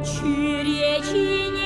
去猎青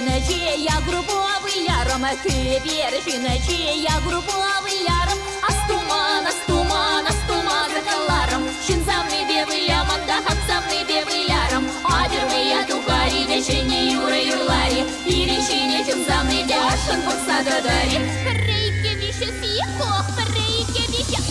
я грубовый яром, я грубовый яром, астуман, закаларом, шинзамный белый яман, да хапсамный белый яром, адервый я тухари, дечени юры юрлари, иричине чинзамный дяшин поксададари, рейки вище сихох, рейки вище.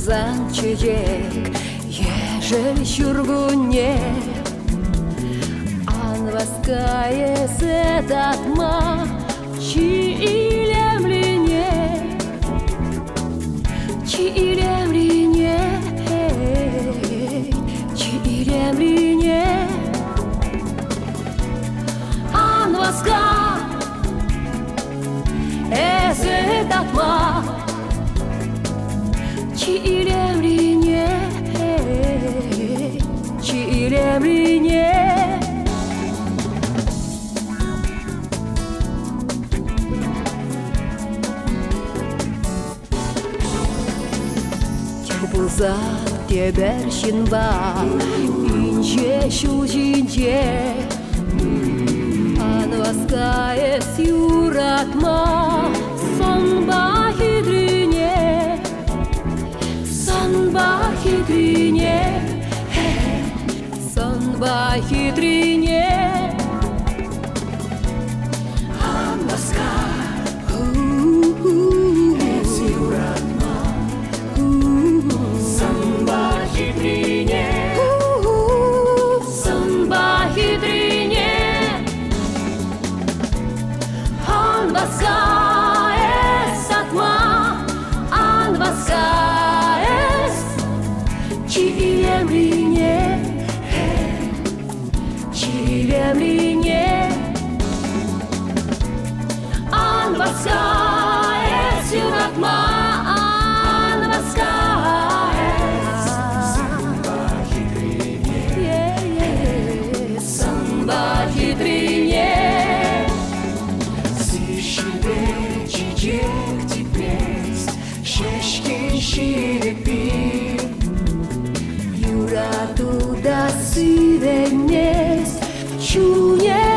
Kurzancıcek Ежели şurguне Анваскае сетатма Чилемлине Чилемлине Чилемлине Анваска Эсетатма Чилемлине, Чилемлине. Тепылзат тебершинба, инче шужинче, анваскае сюратма, сонба хидрине. Сонба хитрине, Анваска, Эсиуратма, Сонба хитрине, Анваска, Эсатма, Анваска. Чилемлине, черепи. Юра туда сивенес, чуне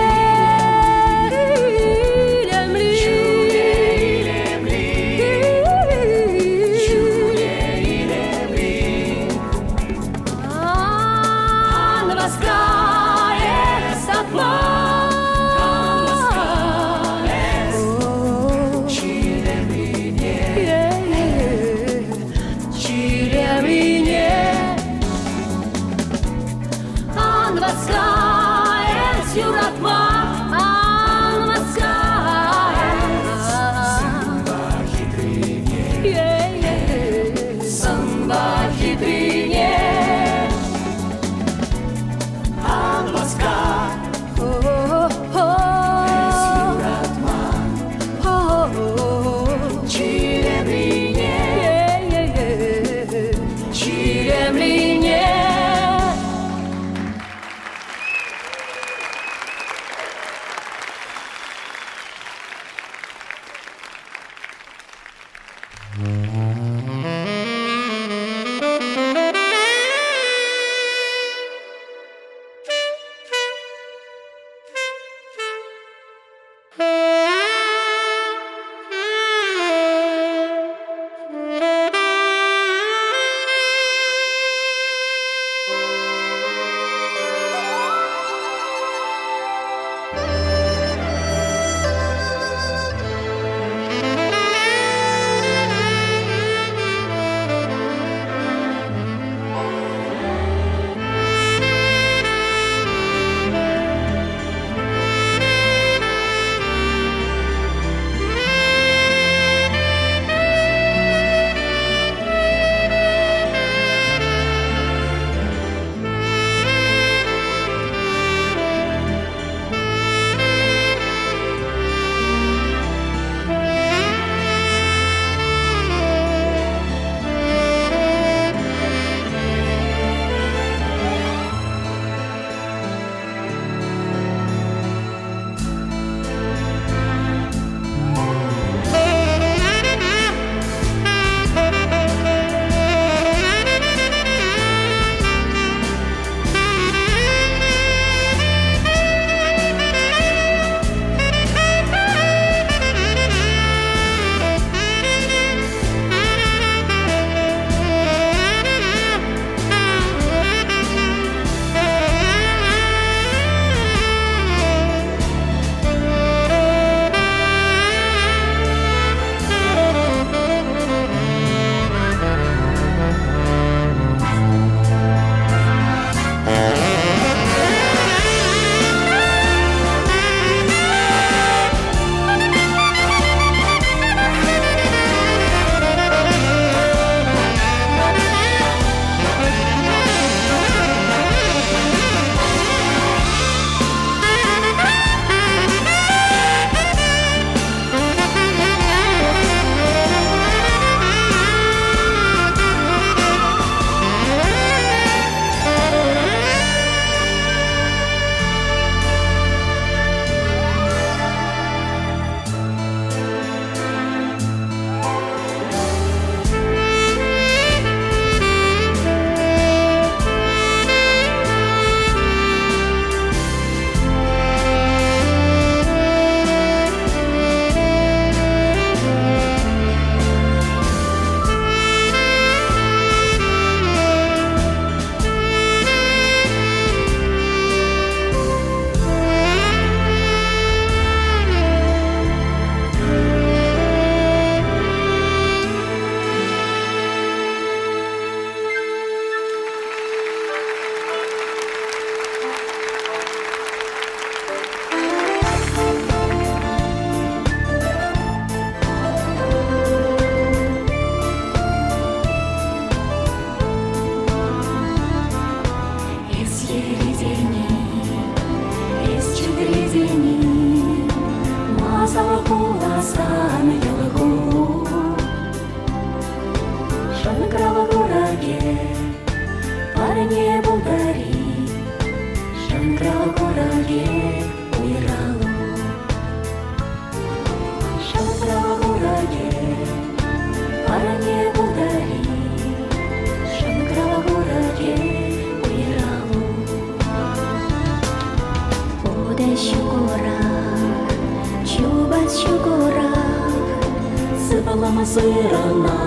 сырына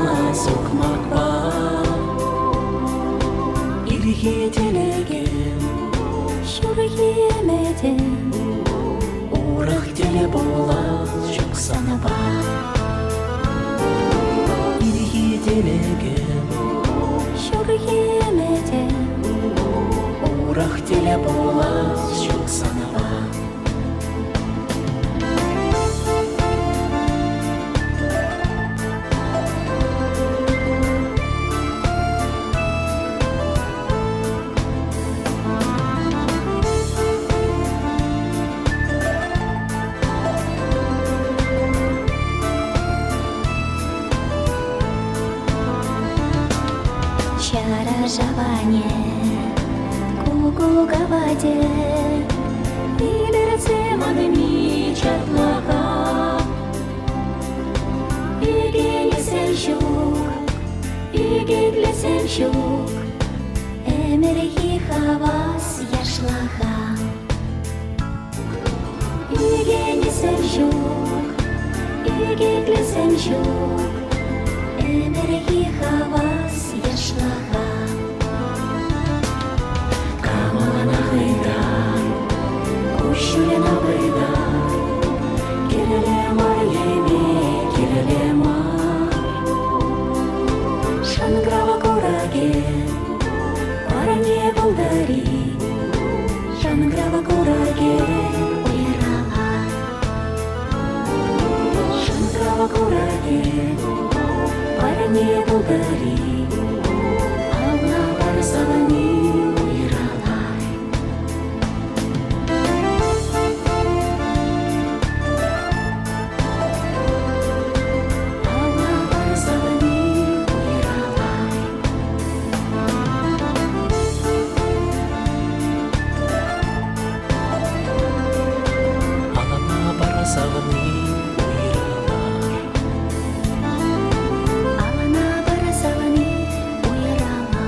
сукмакпа ирге телеген Шүргемеден урах теле бола жүк санаба ирге телеген Шүргемеден урах теле бола жүк санаба Чаражаване кукуга воде Илерце манами чатлага Игелесен щук, игелесен щук Эмерхи хавас яшлага Игелесен щук, игелесен щук Эмерхи хавас яшлага Камалана хыйдан кушулена быйдан Келелемар еме келелемар Шанграва кураген паране булдари Шанграва кураген уйралай Шанграва кураген паране булдари Ална барсавани уйралай Ална барсавани уйралай Алана барасавани уйралар Ална барсавани уйралай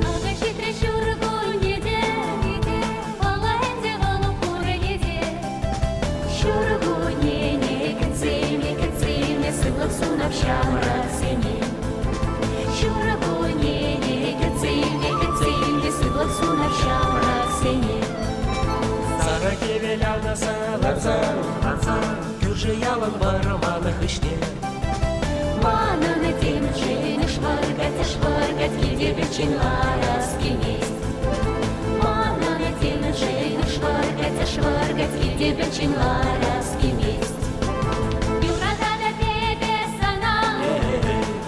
Агачи трещурку неде, Валаэнде валу куренеде. Щурку не кацими, Сыблак сунавщам расене. Щурку не кацими, Сыблак сунавщам расене. Сараке веляна саларзан Кюрже ялан барманах ишне Мананы темчины шваргать, Киде бельчин лараскинесть. Мананы темчины шваргать, Киде бельчин лараскинесть. Юрадада тебе сана,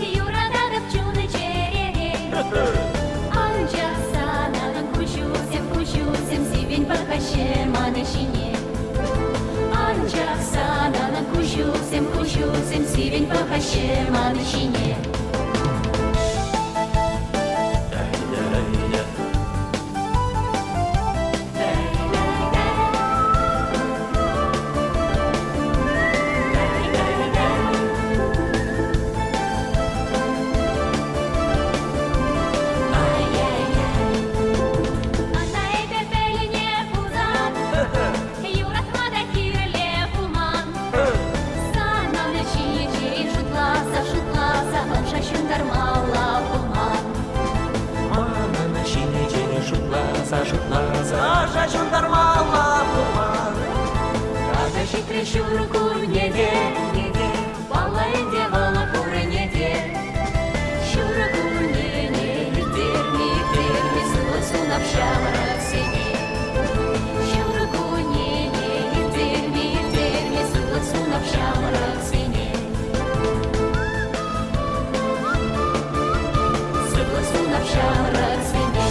Юрадада пчуны череге. Анча саналан кучусем, Сивень пахаще манышине. Анча саналан кучусем, Сивень пахаще манышине. Саша шундармала пуман Агачи трещурку неде, Валаэнде вала куренеде. Щурку не терми, Сыблак сунавщам расене. Щурку не терми, Сыблак сунавщам расене. Сыблак сунавщам расене.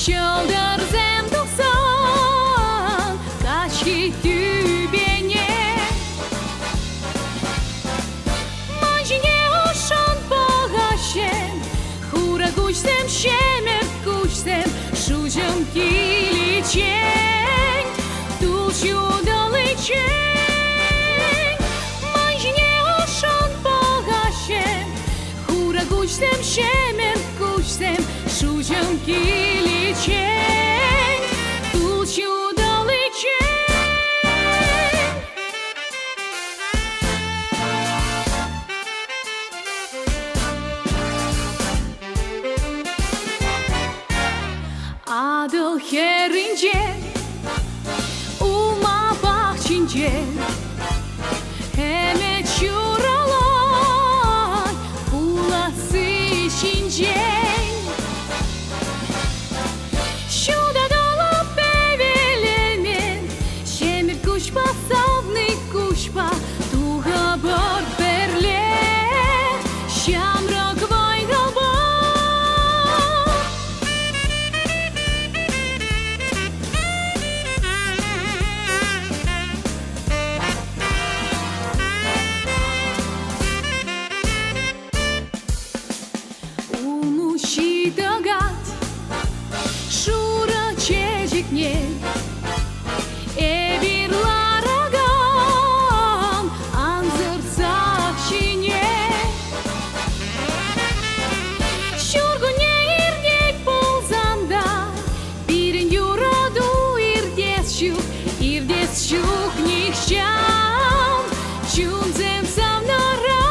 Şıldırdım doksan kaç gitti beni. Majnie oszon bogasiem, hura guśtem siemem guśtem, szudziom kili cień, tuciu dolej cień. Majnie oszon bogasiem, hura guśtem siemem guśtem, szudziom kili cień, tuciu dolej cień. Adı herince, uma bahçince, hemen şuralar, bulası içince. Şurada dolap evelimin, şemir kuşba, savni kuşba, tuha bor berle, şamrak vay galba. Догад, шура чечекне, эбирлар агам, анзырсак шине. Шургуне ирдек болзанда, бирин юраду ирдес щук нихчам, чунзем савнарам.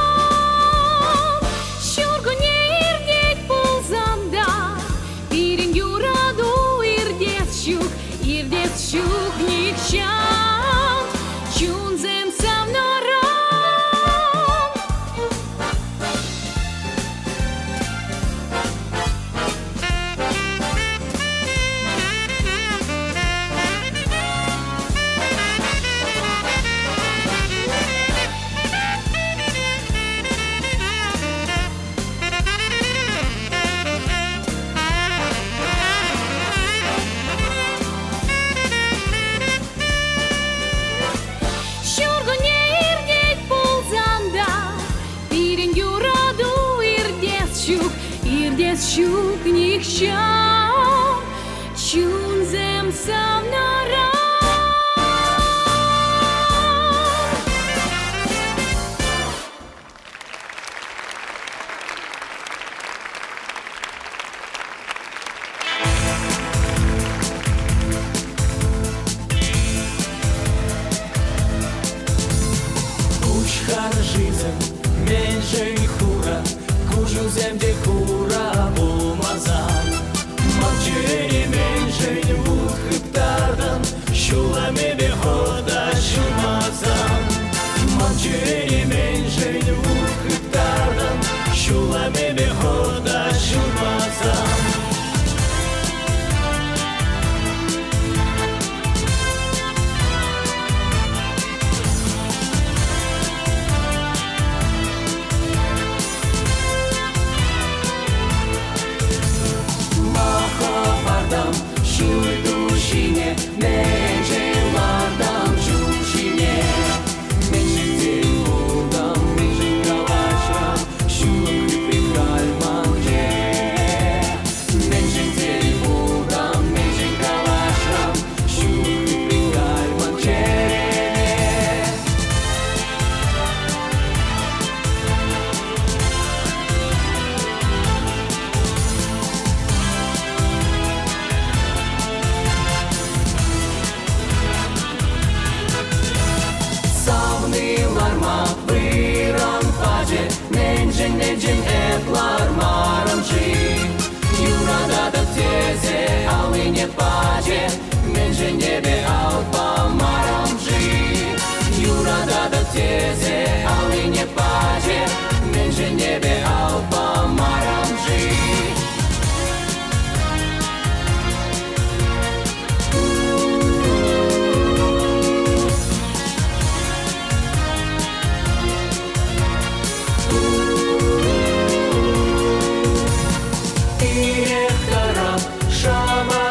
Шургуне ирдек болзанда, бирин юраду ирдес щук нихчам, чунзем савнарам. Şurgune irdet bolzanda, birin yuradu irdes щук nihcham, чунзем савнарам. Kuş harcıydım, menşey hura, kuşu zemde hura bulmazam. Malçeri menşey vur hıptardan, şulame ve hoda şulmazam. Malçeri menşey vur hıptardan, şulame ve hoda şulmazam. Şuyduşine, mencelardan çuşine, mencetin buradan, mencen kavaşran, şuluk hüprik kalmanje. Mencetin buradan, mencen kavaşran, şuluk hüprik kalmanje. Nencen etlar maramci, yurada da teze aline pace, nencen nebe alpa maramci, yurada da teze aline pace, nencen nebe alpa maramci. Шама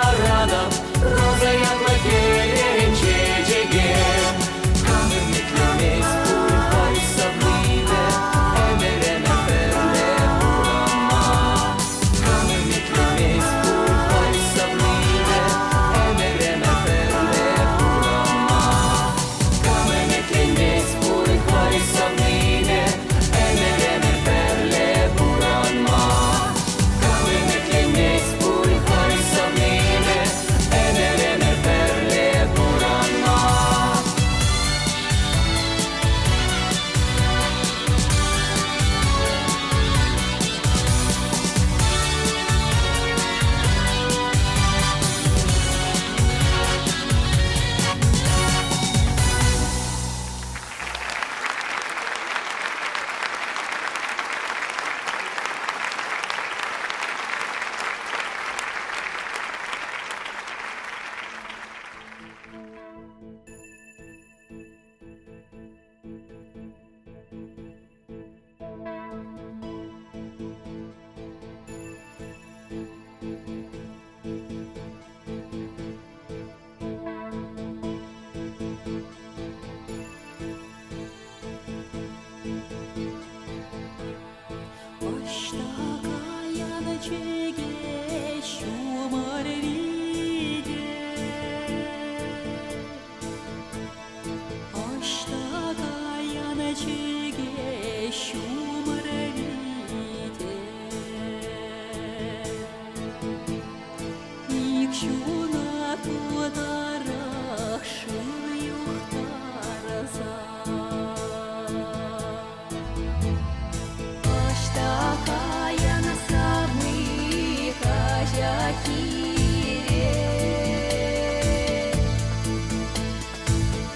Кущуна тударах шил юхтараза. Аж такая насавны хозяйки.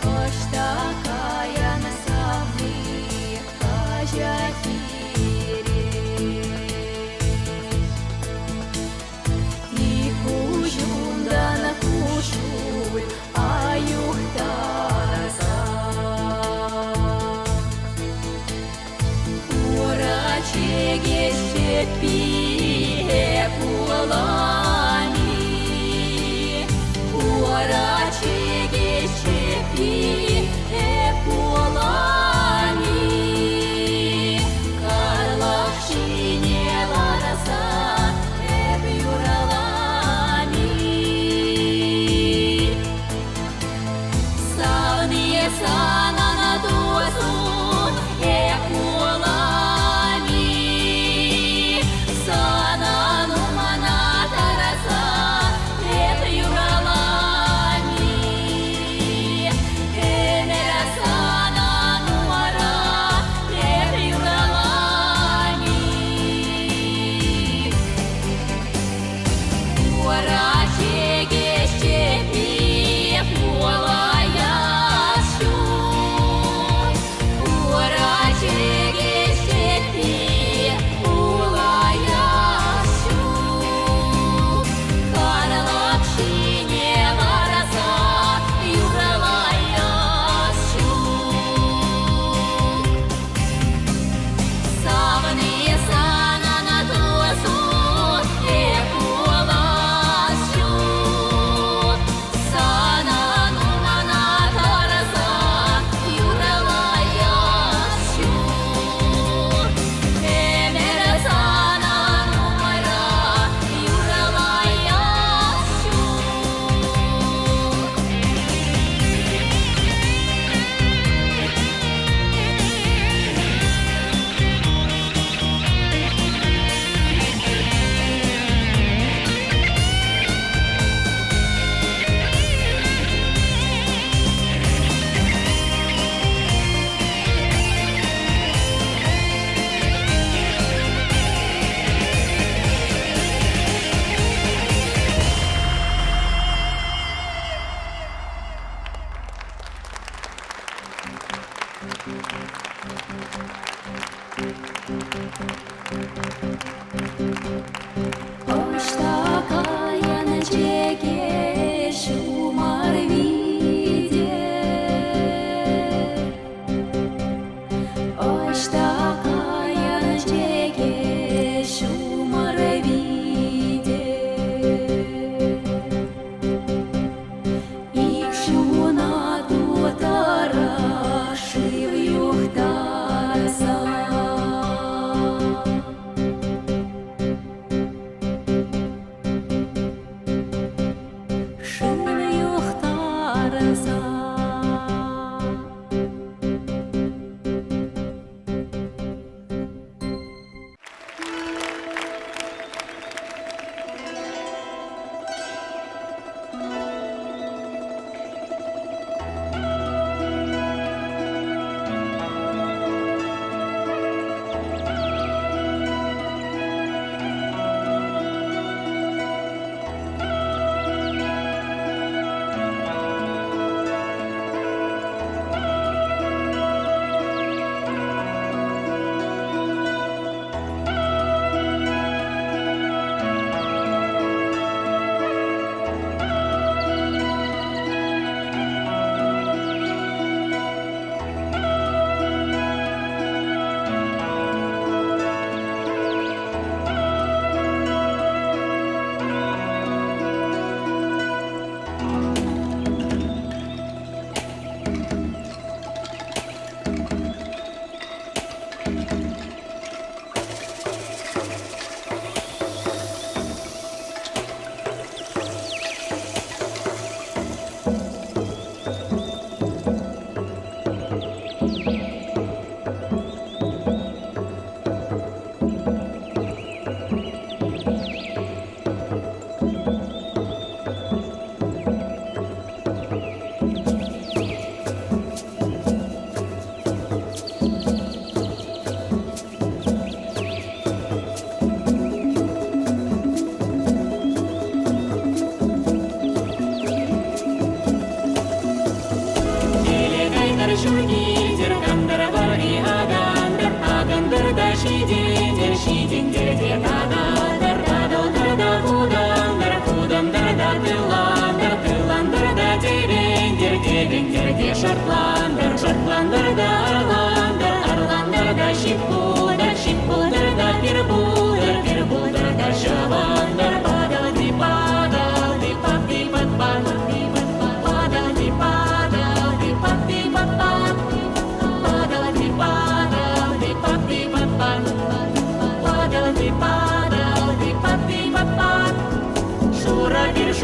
Аж такая насавны хозяйки.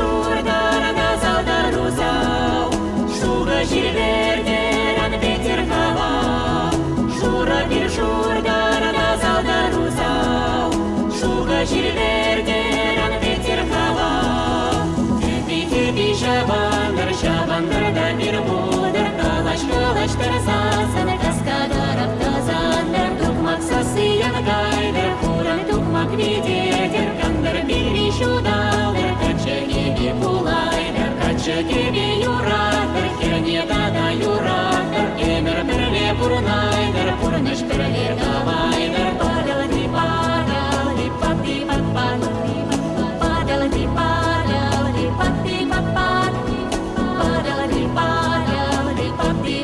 шурдар назал да рузал, шуга жирвердеран ветер хава. Шура бир шурдар назал да рузал, шуга жирвердеран ветер хава. Кеби шабандар да бир мудр, калач тарзасан, каскадаров тазандар, тукмак сасыян гайдар, хуран тукмак видедер, кандыр бирви шудалдар, качагеби пулайдар, качагеби юраддар, херне дада юраддар, эмер бірле пурнайдар, пурныш бірле давайдар, падалди падалди падди падалди падалди падалди падди падалди падалди падди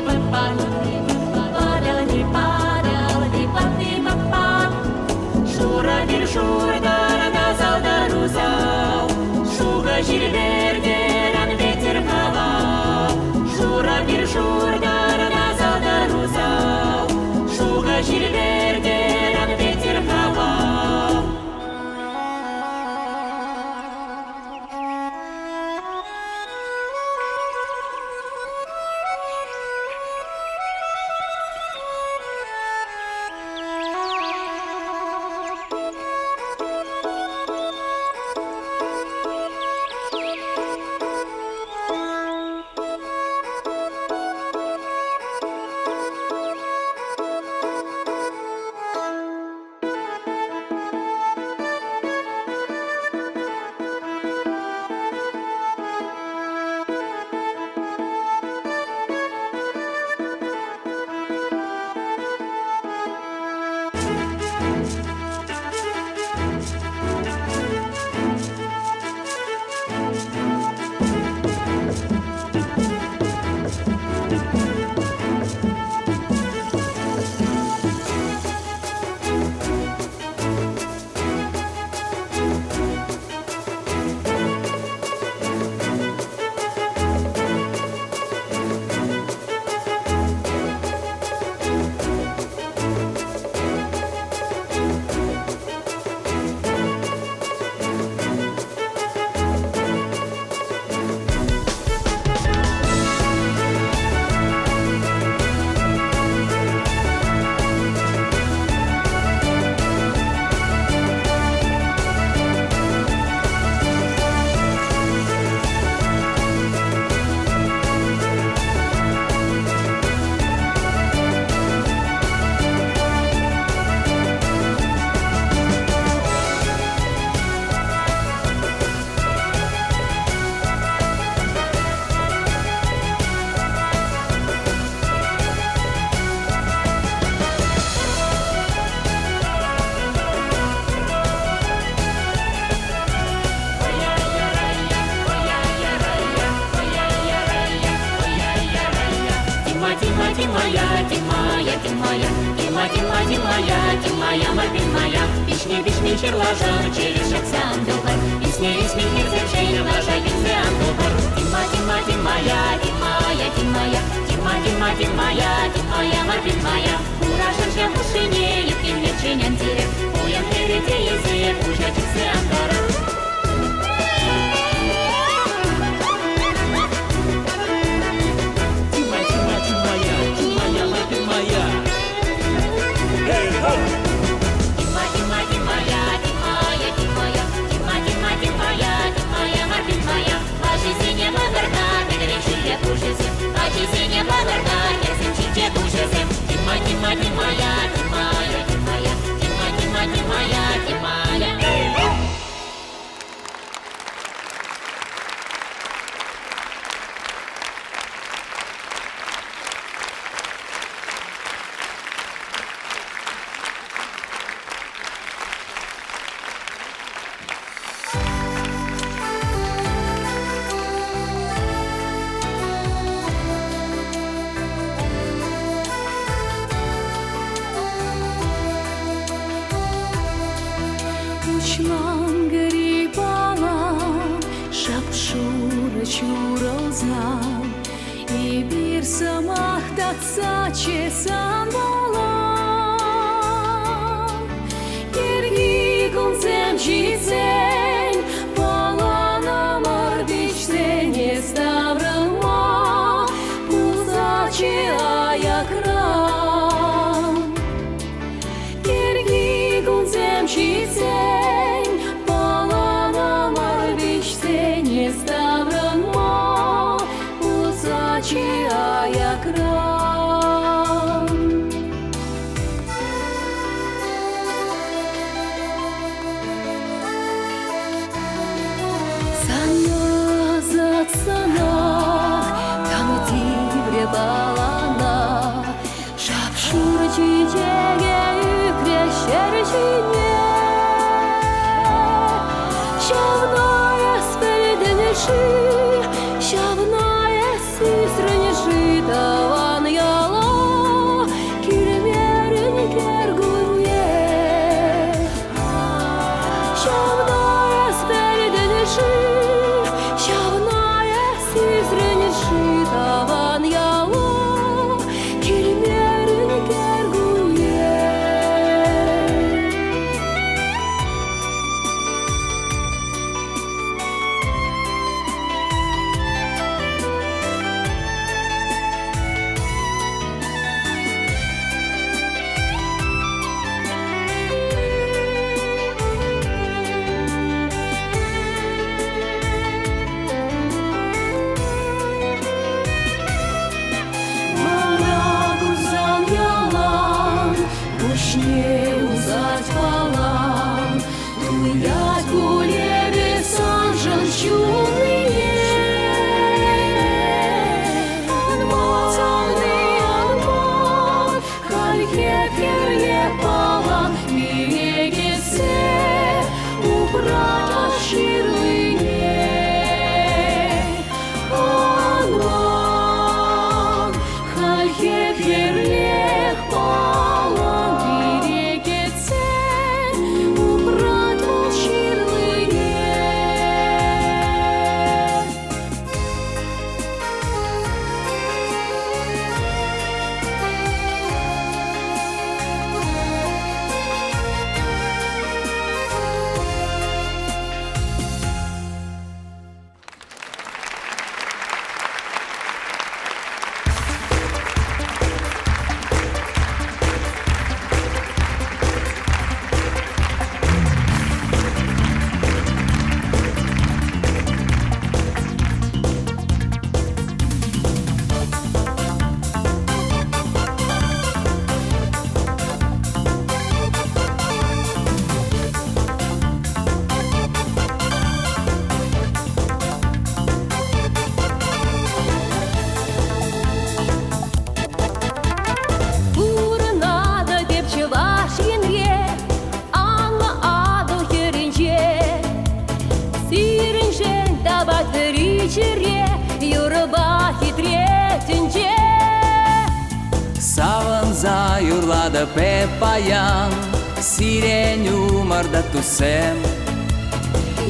падалди падалди падди падалди. Шура бир шурдар назал да рузал, шуга жирвердеран ветер хава. Шура бир шурдар назал да рузал, шуга жирвердеран ветер хава. Тимая, морбин бишни черлажа, через шаксан духар, исне хирзе чейна лажа, гинзе андухар. Тимая, морбин уражен же мушине, юкин веченян дирек, уян херете езе, пужа чиксе андара. Uçman garibana, şapşura çurozal, и bir samah datsa çesan bolan. Yergi konsen çizen, balana marbi не ставрано у зачі, а якран. Sana zat sana tam divre balana şapşur çiçeğe yükleşer çiğne şavnaya speldenişi şavnaya süsrenişi tavan yala kirmerin kergunye şavnaya speldenişi şavnaya süsrenişi tavan yala kirmerin kergunye. Bana kuzan yalan, boş ne uzat falan. Дуять гулеве санжан чуные. Анматаны анмат, хальхе перье палан. Мирегесе убрата ширлыне. Анмат, хальхе перье палан. Мирегесе убрата ширлыне. Бурнада деп чываш енре, Анна адо херенче. Сиренчен табак ричере, юрба хитретенче. Саванза юрлада пепаян, сирень умарда тусем.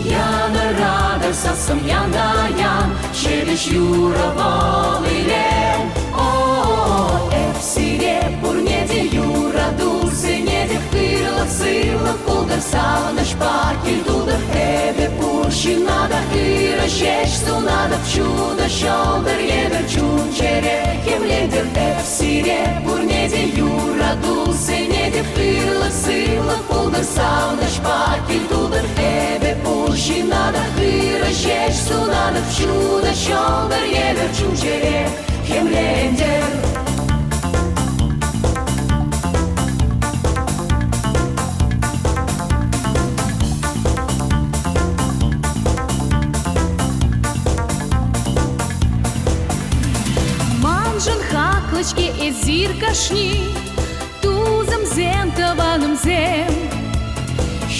Яна радar sasam yandayan, şeriş yura valilem. O efsire бурнеде юра дурсе неде хырла сыла пулдар савана шпакель дудar эбе пуршинада хыра шеш сунада чудо шолдер едер чунчере хемледер efsire бурнеде юра дурсе неде хырла сыла пулдар савана шпакель дудar эбе пуршинада хыра шеш сунада чудо шолдер едер чунчере хемледер. Манжан хаклочки и зиркашни, тузом зем таваном зем.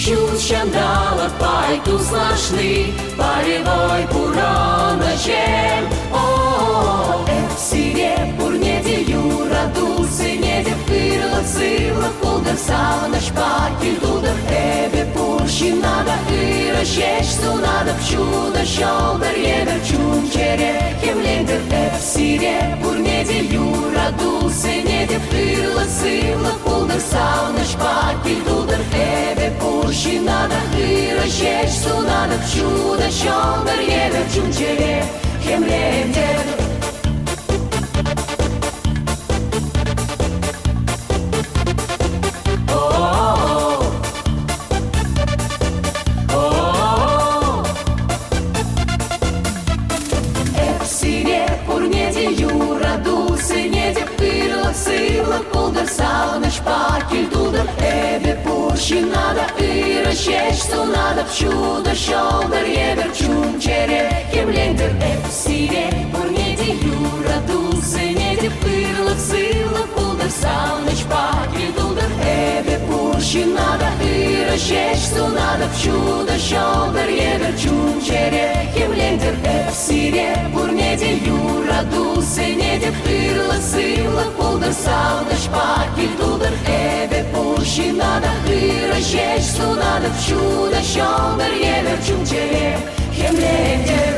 Щучандала пайту слашны, полевой пурона чем. О, эфсире бурнеде юра дусы, неде хырла цыла пулдар савана шпакель дудar эбе пуршинада хыра шеш сунада чудо шолдар едер чунчере хемлендер эфсире бурнеде юра дусы, неде хырла цыла пулдар савана шпакель дудar эбе пуршинада хыра шеш сунада чудо шолдар едер чунчере хемлендер. силах пулдыр, сағыныш па келдулдыр. Пурщинада ыры шеш сунада, чудо шолдыр ебір чум чере кемлендір. Сире бурнеде юра дулсынеде, пырлық сылық пулдыр, сағыныш па келдулдыр. Пурщинада ыры шеш сунада, чудо шолдыр ебір чум чере кемлендір. Сире бурнеде юра дулсынеде, пырлық сылық пулдыр, сағыныш па келдулдыр. Пурщинада ыры шеш сунада, чудо шолдыр ебір чум чере кемлендір.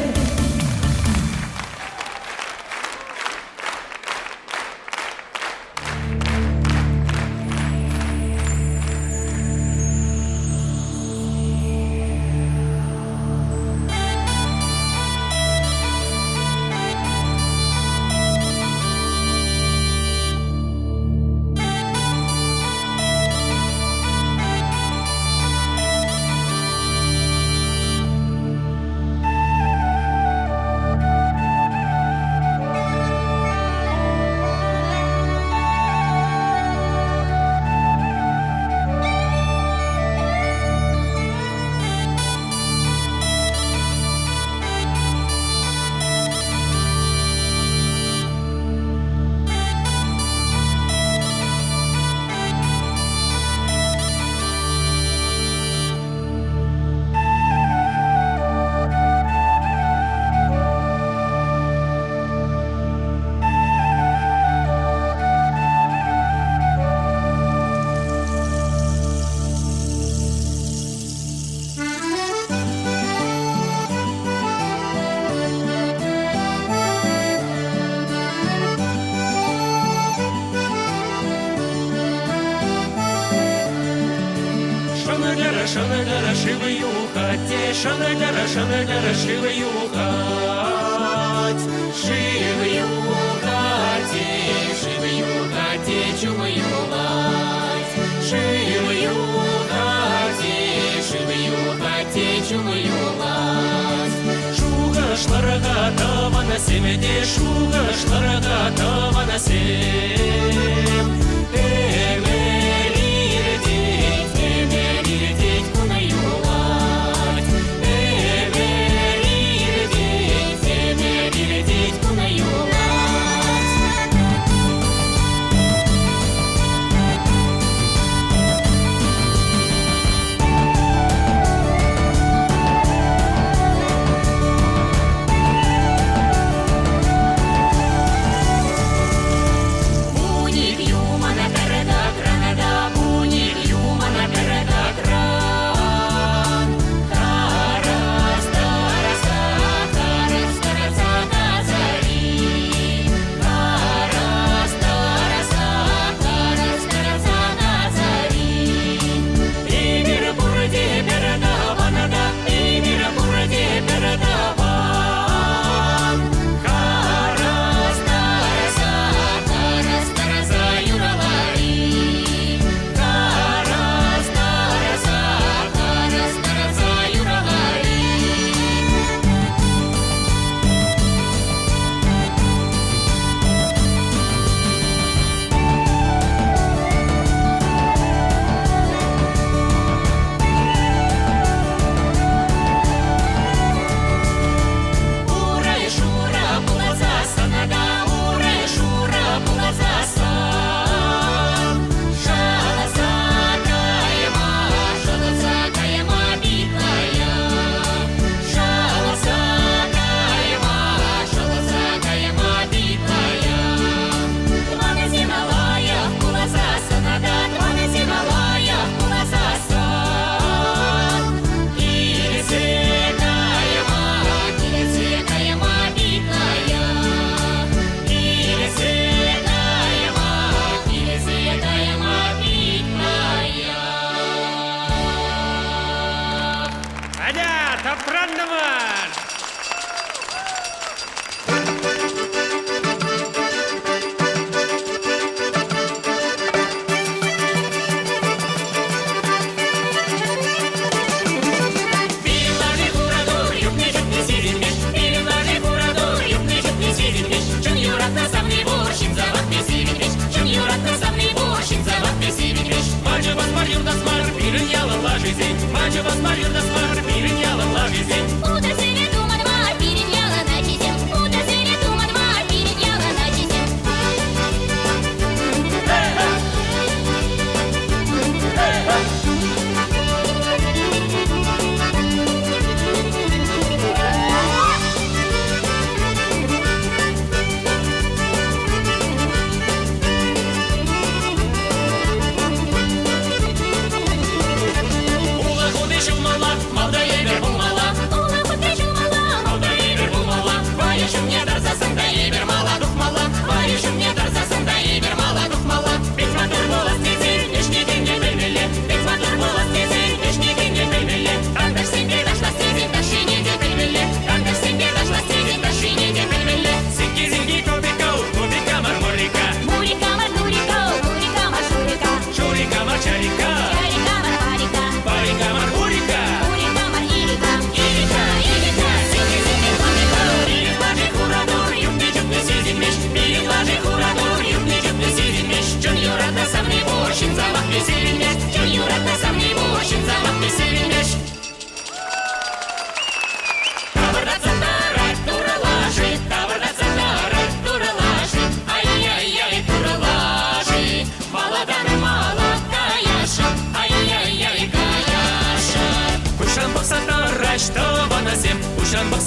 Шанадара шиваю хате, шанадара шиваю хать, шиваю хате, чумаю лать, шиваю хате, чумаю лать. Шуга шларага тава на семеде, шуга шларага тава на сем.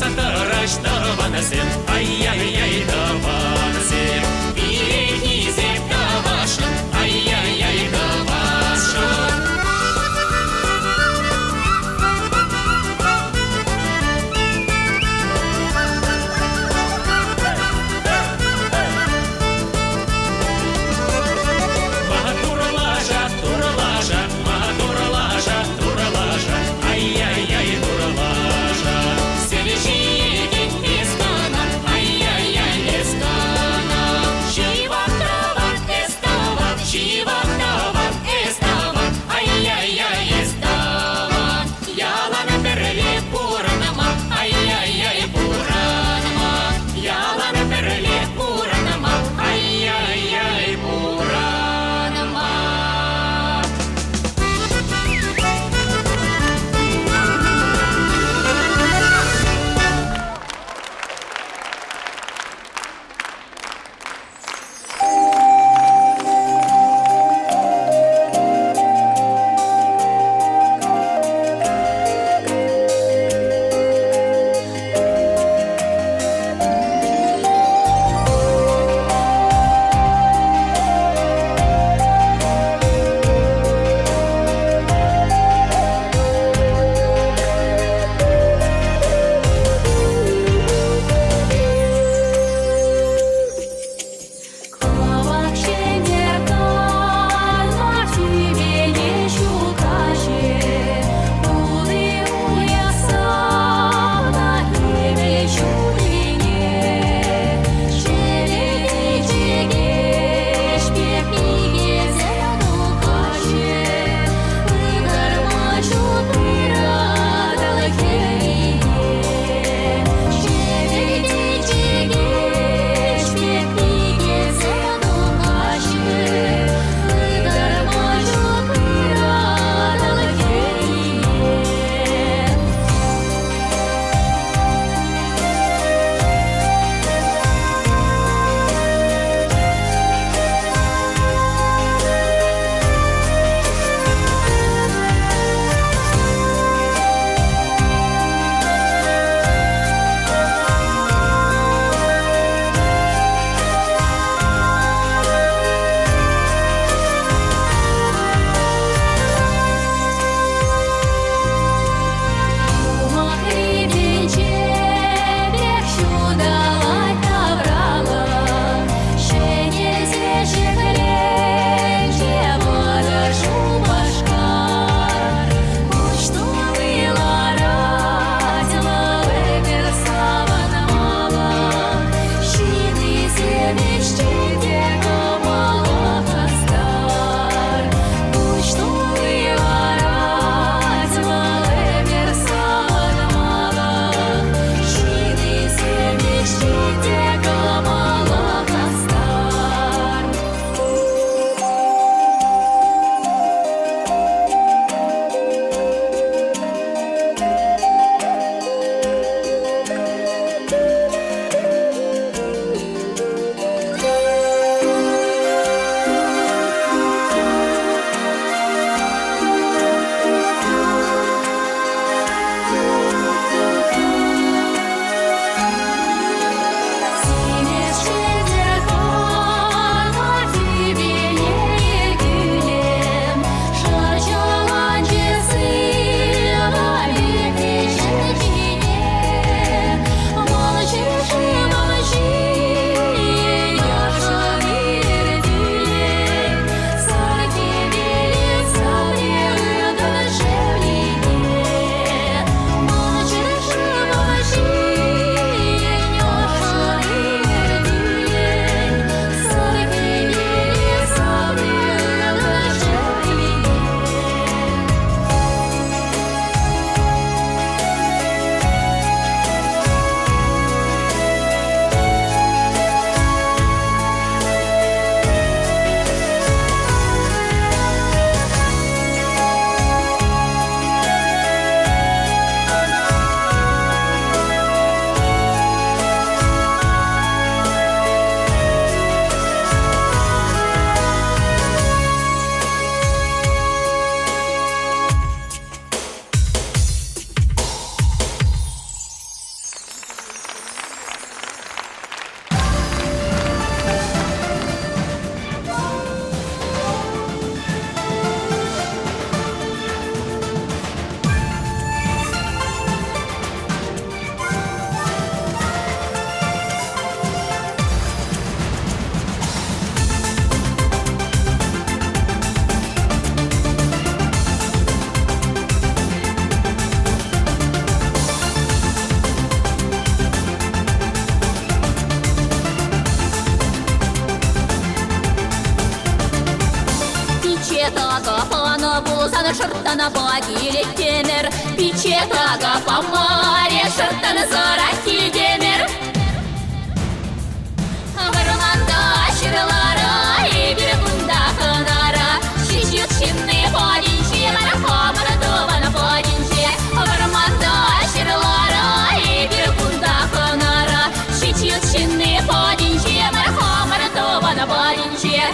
сатыраш таванасым, ай-яй-яй таванасым. Бирехизеп тавашын, ай-яй-яй тавашын. Туралажа, ай-яй-яй, туралажа. Сележиеге ескана, ай-яй-яй, ескана. Шивакра шырттана багире темір Пиче тага помаре шырттаны зора килдемір Вырманда шырлара ебір бұнда қынара Шишет шинны падинче мархамыр добана падинче Вырманда шырлара ебір бұнда қынара Шишет шинны падинче мархамыр добана падинче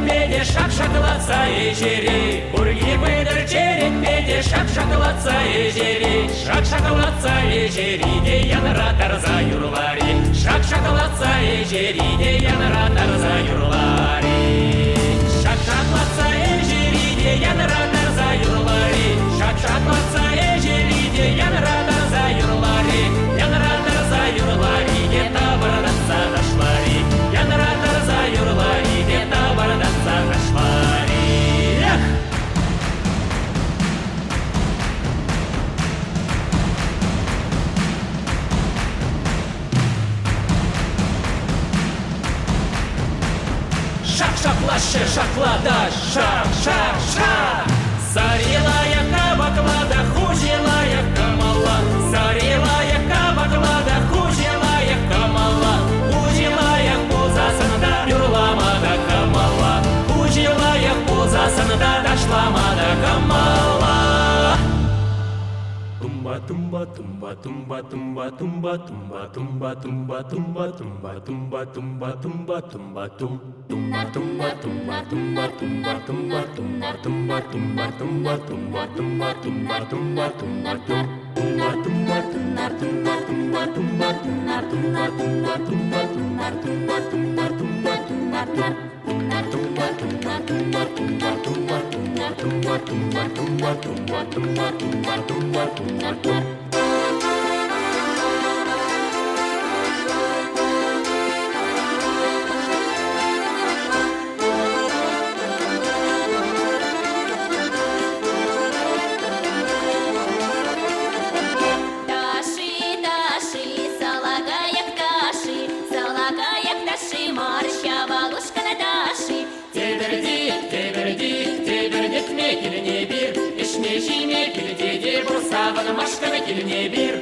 педе, шак-шакалаца ежери. Бурги быдыр черет педе, шак-шакалаца ежери. Шак-шакалаца ежери, де янра тарза юрлари. Шак-шакалаца ежери, де янра тарза юрлари. Шак-шакалаца ежери, де янра тарза юрлари. Шак-шакалаца ежери, де янра тарза юрлари. Янра тарза юрлари, де табырдатса нашлари. Янра тарза юрлари, де табырдатса нашлари. Эх! Шак-шаклаще, шаклада, шак-шак-ша. Сарилая кабаклада, хужилая камала. Сарилая кабаклада, хужилая камала. Хужилая пузасында, юрламада камала. Хужилая пузасында, дашламада камала. Tumba tumba tumba tumba tumba tumba tumba tumba tumba tumba tumba tumba tumba tumba tum tumba tumba tumba tumba tumba tumba tumba tumba tumba tumba tumba tumba tumba tumba tumba tum tumba tumba tumba tumba tumba tumba tumba tumba tumba tumba tumba tumba tumba tumba tumba tum tumba tumba tumba tumba tumba tumba tumba tumba tumba tumba tumba tumba tumba tumba tumba tum. Савана машкана келіне бер.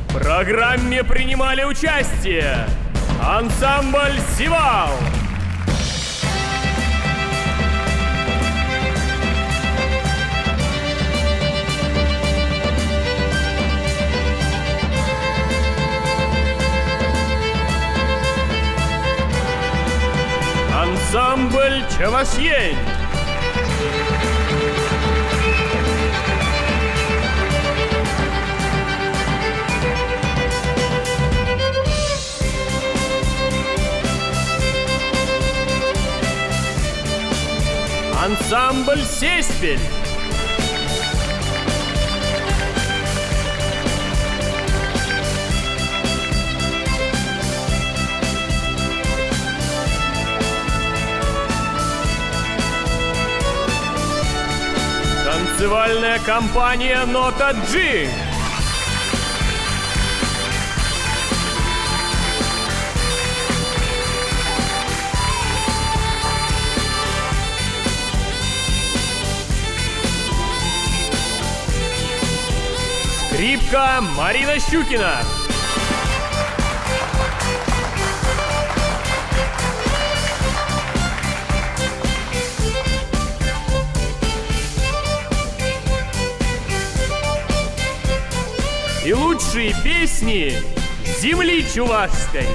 В программе принимали участие ансамбль «Сивал», ансамбль «Чавашьень», ансамбль «Сеспель». Танцевальная компания «Нота G». Скрипка Марина Щукина. И лучшие песни земли чувашской.